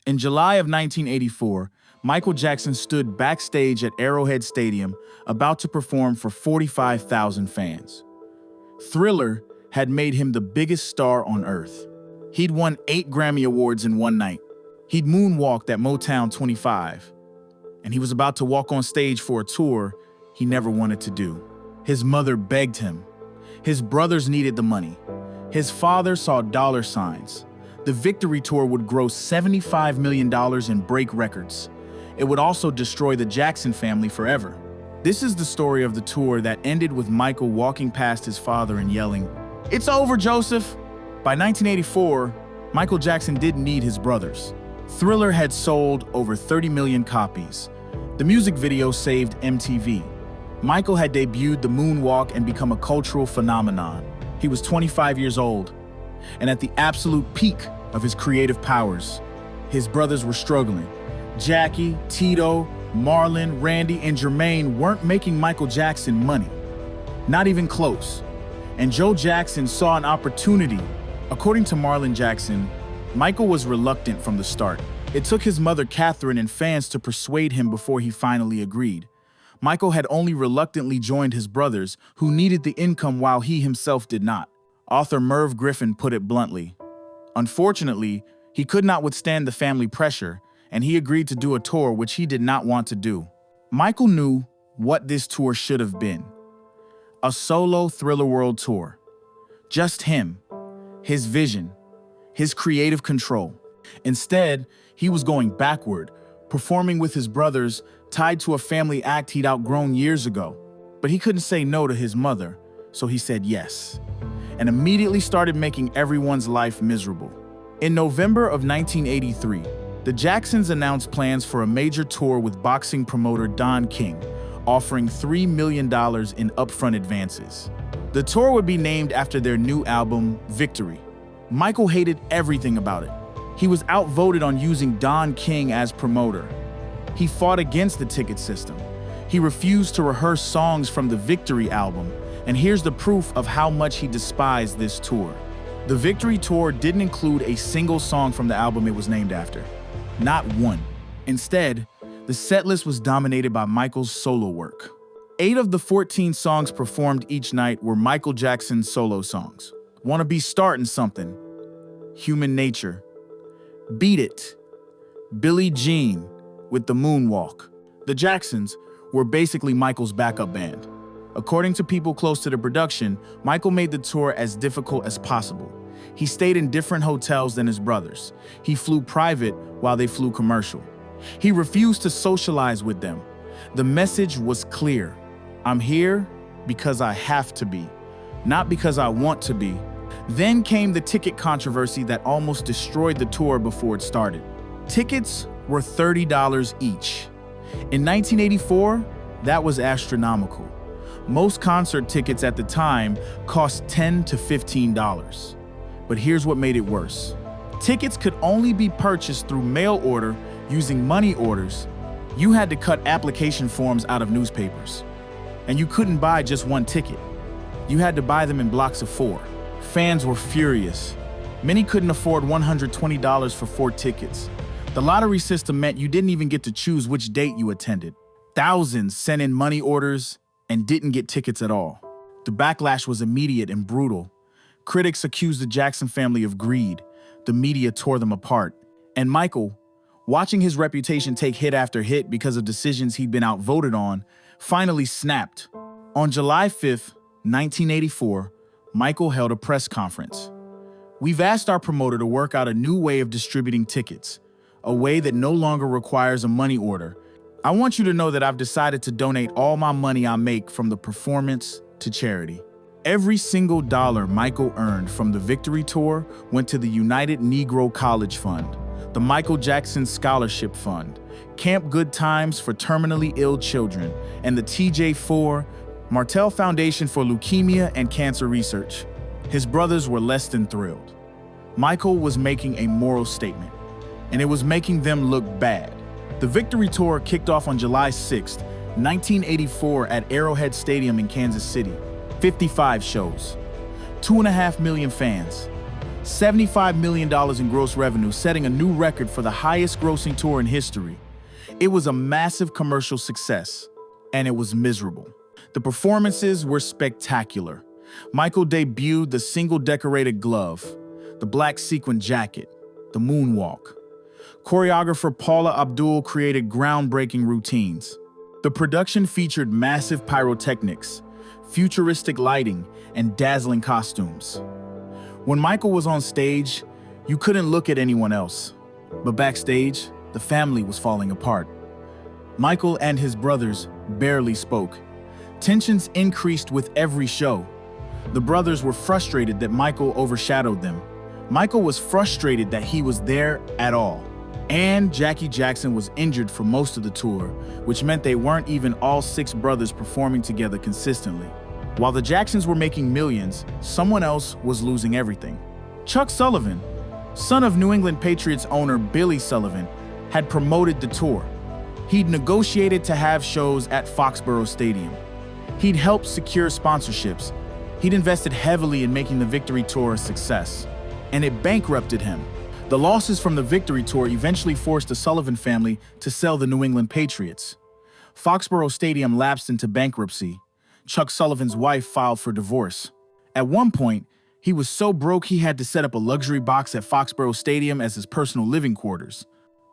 In July of 1984, Michael Jackson stood backstage at Arrowhead Stadium about to perform for 45,000 fans. Thriller had made him the biggest star on earth. He'd won 8 Grammy Awards in one night. He'd moonwalked at Motown 25, and he was about to walk on stage for a tour he never wanted to do. His mother begged him. His brothers needed the money. His father saw dollar signs. The Victory Tour would gross $75 million and break records. It would also destroy the Jackson family forever. This is the story of the tour that ended with Michael walking past his father and yelling, "It's over, Joseph!" By 1984, Michael Jackson didn't need his brothers. Thriller had sold over 30 million copies. The music video saved MTV. Michael had debuted the moonwalk and become a cultural phenomenon. He was 25 years old, and at the absolute peak of his creative powers. His brothers were struggling. Jackie, Tito, Marlon, Randy, and Jermaine weren't making Michael Jackson money. Not even close. And Joe Jackson saw an opportunity. According to Marlon Jackson, Michael was reluctant from the start. It took his mother, Catherine, and fans to persuade him before he finally agreed. Michael had only reluctantly joined his brothers, who needed the income while he himself did not. Author Merv Griffin put it bluntly. Unfortunately, he could not withstand the family pressure, and he agreed to do a tour which he did not want to do. Michael knew what this tour should have been. A solo Thriller World Tour. Just him, his vision, his creative control. Instead, he was going backward, performing with his brothers, tied to a family act he'd outgrown years ago. But he couldn't say no to his mother, so he said yes, and immediately started making everyone's life miserable. In November of 1983, the Jacksons announced plans for a major tour with boxing promoter Don King, offering $3 million in upfront advances. The tour would be named after their new album, Victory. Michael hated everything about it. He was outvoted on using Don King as promoter. He fought against the ticket system. He refused to rehearse songs from the Victory album, and here's the proof of how much he despised this tour. The Victory Tour didn't include a single song from the album it was named after. Not one. Instead, the setlist was dominated by Michael's solo work. 8 of the 14 songs performed each night were Michael Jackson's solo songs. Wanna Be Startin' Something, Human Nature, Beat It, Billie Jean with the Moonwalk. The Jacksons were basically Michael's backup band. According to people close to the production, Michael made the tour as difficult as possible. He stayed in different hotels than his brothers. He flew private while they flew commercial. He refused to socialize with them. The message was clear. I'm here because I have to be, not because I want to be. Then came the ticket controversy that almost destroyed the tour before it started. Tickets were $30 each. In 1984, that was astronomical. Most concert tickets at the time cost $10 to $15. But here's what made it worse. Tickets could only be purchased through mail order using money orders. You had to cut application forms out of newspapers. And you couldn't buy just one ticket. You had to buy them in blocks of 4. Fans were furious. Many couldn't afford $120 for 4 tickets. The lottery system meant you didn't even get to choose which date you attended. Thousands sent in money orders and didn't get tickets at all. The backlash was immediate and brutal. Critics accused the Jackson family of greed. The media tore them apart. And Michael, watching his reputation take hit after hit because of decisions he'd been outvoted on, finally snapped. On July 5th, 1984, Michael held a press conference. We've asked our promoter to work out a new way of distributing tickets, a way that no longer requires a money order. I want you to know that I've decided to donate all my money I make from the performance to charity. Every single dollar Michael earned from the Victory Tour went to the United Negro College Fund, the Michael Jackson Scholarship Fund, Camp Good Times for Terminally Ill Children, and the TJ4 Martel Foundation for Leukemia and Cancer Research. His brothers were less than thrilled. Michael was making a moral statement, and it was making them look bad. The Victory Tour kicked off on July 6, 1984 at Arrowhead Stadium in Kansas City. 55 shows, 2.5 million fans, $75 million in gross revenue, setting a new record for the highest grossing tour in history. It was a massive commercial success, and it was miserable. The performances were spectacular. Michael debuted the single decorated glove, the black sequin jacket, the moonwalk. Choreographer Paula Abdul created groundbreaking routines. The production featured massive pyrotechnics, futuristic lighting, and dazzling costumes. When Michael was on stage, you couldn't look at anyone else. But backstage, the family was falling apart. Michael and his brothers barely spoke. Tensions increased with every show. The brothers were frustrated that Michael overshadowed them. Michael was frustrated that he was there at all. And Jackie Jackson was injured for most of the tour, which meant they weren't even all 6 brothers performing together consistently. While the Jacksons were making millions, someone else was losing everything. Chuck Sullivan, son of New England Patriots owner Billy Sullivan, had promoted the tour. He'd negotiated to have shows at Foxborough Stadium. He'd helped secure sponsorships. He'd invested heavily in making the Victory Tour a success. And it bankrupted him. The losses from the Victory Tour eventually forced the Sullivan family to sell the New England Patriots. Foxborough Stadium lapsed into bankruptcy. Chuck Sullivan's wife filed for divorce. At one point, he was so broke he had to set up a luxury box at Foxborough Stadium as his personal living quarters.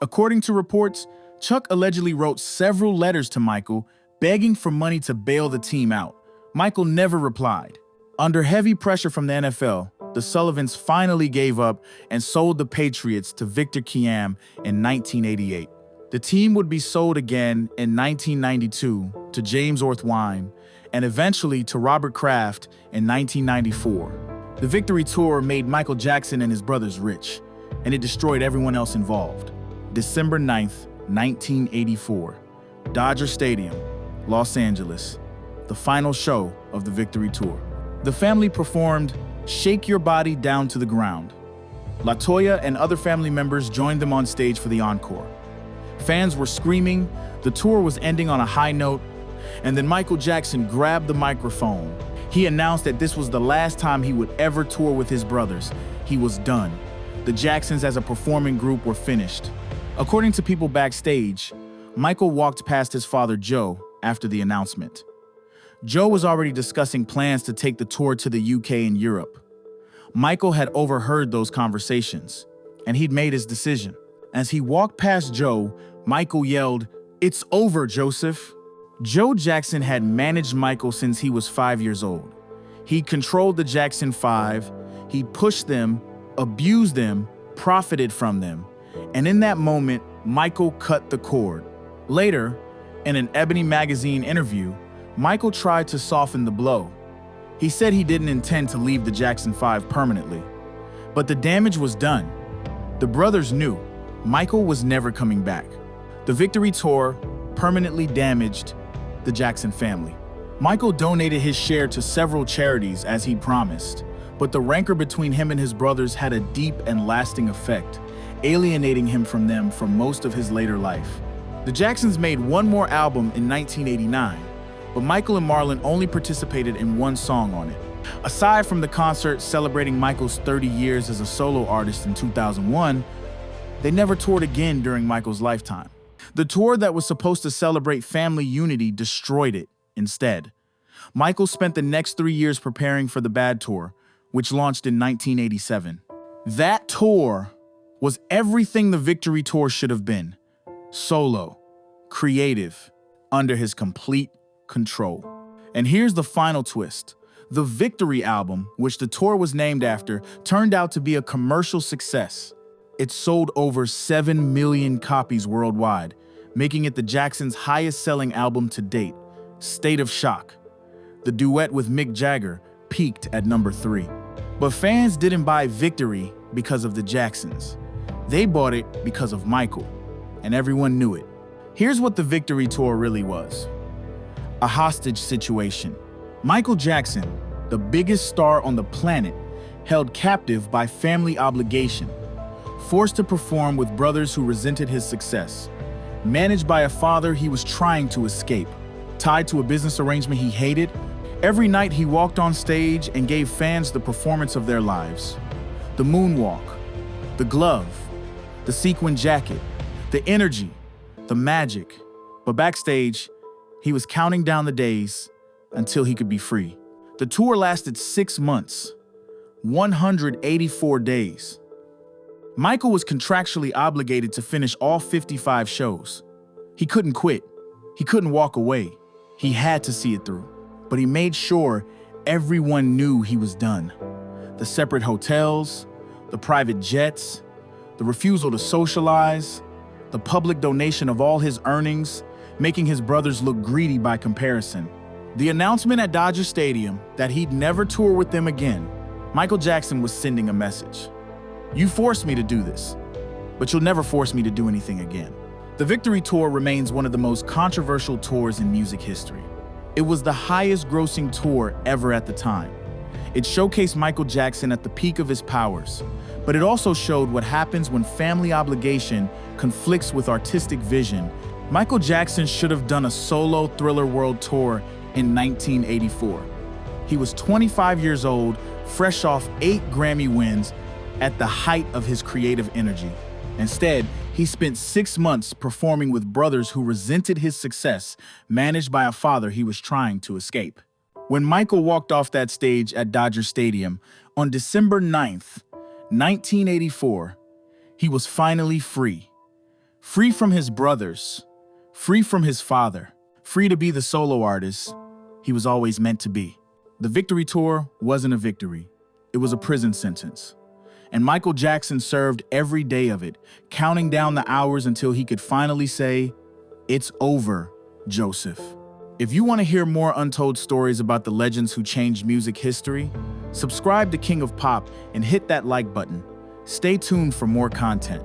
According to reports, Chuck allegedly wrote several letters to Michael, begging for money to bail the team out. Michael never replied. Under heavy pressure from the NFL, the Sullivans finally gave up and sold the Patriots to Victor Kiam in 1988. The team would be sold again in 1992 to James Orthwein, and eventually to Robert Kraft in 1994. The Victory Tour made Michael Jackson and his brothers rich, and it destroyed everyone else involved. December 9th, 1984, Dodger Stadium, Los Angeles, the final show of the Victory Tour. The family performed Shake Your Body Down to the Ground. LaToya and other family members joined them on stage for the encore. Fans were screaming, the tour was ending on a high note, and then Michael Jackson grabbed the microphone. He announced that this was the last time he would ever tour with his brothers. He was done. The Jacksons as a performing group were finished. According to people backstage, Michael walked past his father Joe after the announcement. Joe was already discussing plans to take the tour to the UK and Europe. Michael had overheard those conversations, and he'd made his decision. As he walked past Joe, Michael yelled, "It's over, Joseph." Joe Jackson had managed Michael since he was 5 years old. He controlled the Jackson 5, he pushed them, abused them, profited from them. And in that moment, Michael cut the cord. Later, in an Ebony magazine interview, Michael tried to soften the blow. He said he didn't intend to leave the Jackson 5 permanently. But the damage was done. The brothers knew Michael was never coming back. The Victory Tour permanently damaged the Jackson family. Michael donated his share to several charities as he'd promised, but the rancor between him and his brothers had a deep and lasting effect, alienating him from them for most of his later life. The Jacksons made one more album in 1989, but Michael and Marlon only participated in one song on it. Aside from the concert celebrating Michael's 30 years as a solo artist in 2001, they never toured again during Michael's lifetime. The tour that was supposed to celebrate family unity destroyed it instead. Michael spent the next 3 years preparing for the Bad Tour, which launched in 1987. That tour was everything the Victory Tour should have been. Solo, creative, under his complete control. And here's the final twist. The Victory album, which the tour was named after, turned out to be a commercial success. It sold over 7 million copies worldwide, making it the Jacksons' highest-selling album to date. State of Shock. The duet with Mick Jagger peaked at number 3. But fans didn't buy Victory because of the Jacksons. They bought it because of Michael, and everyone knew it. Here's what the Victory Tour really was. A hostage situation. Michael Jackson, the biggest star on the planet, held captive by family obligation, forced to perform with brothers who resented his success, managed by a father he was trying to escape, tied to a business arrangement he hated. Every night he walked on stage and gave fans the performance of their lives. The moonwalk, the glove, the sequin jacket, the energy, the magic. But backstage, he was counting down the days until he could be free. The tour lasted 6 months, 184 days. Michael was contractually obligated to finish all 55 shows. He couldn't quit. He couldn't walk away. He had to see it through. But he made sure everyone knew he was done. The separate hotels, the private jets, the refusal to socialize, the public donation of all his earnings, making his brothers look greedy by comparison. The announcement at Dodger Stadium that he'd never tour with them again, Michael Jackson was sending a message. You forced me to do this, but you'll never force me to do anything again. The Victory Tour remains one of the most controversial tours in music history. It was the highest grossing tour ever at the time. It showcased Michael Jackson at the peak of his powers, but it also showed what happens when family obligation conflicts with artistic vision. Michael Jackson should have done a solo Thriller World Tour in 1984. He was 25 years old, fresh off 8 Grammy wins, at the height of his creative energy. Instead, he spent 6 months performing with brothers who resented his success, managed by a father he was trying to escape. When Michael walked off that stage at Dodger Stadium on December 9th, 1984, he was finally free. Free from his brothers, free from his father, free to be the solo artist he was always meant to be. The Victory Tour wasn't a victory. It was a prison sentence. And Michael Jackson served every day of it, counting down the hours until he could finally say, "It's over, Joseph." If you want to hear more untold stories about the legends who changed music history, subscribe to King of Pop and hit that like button. Stay tuned for more content.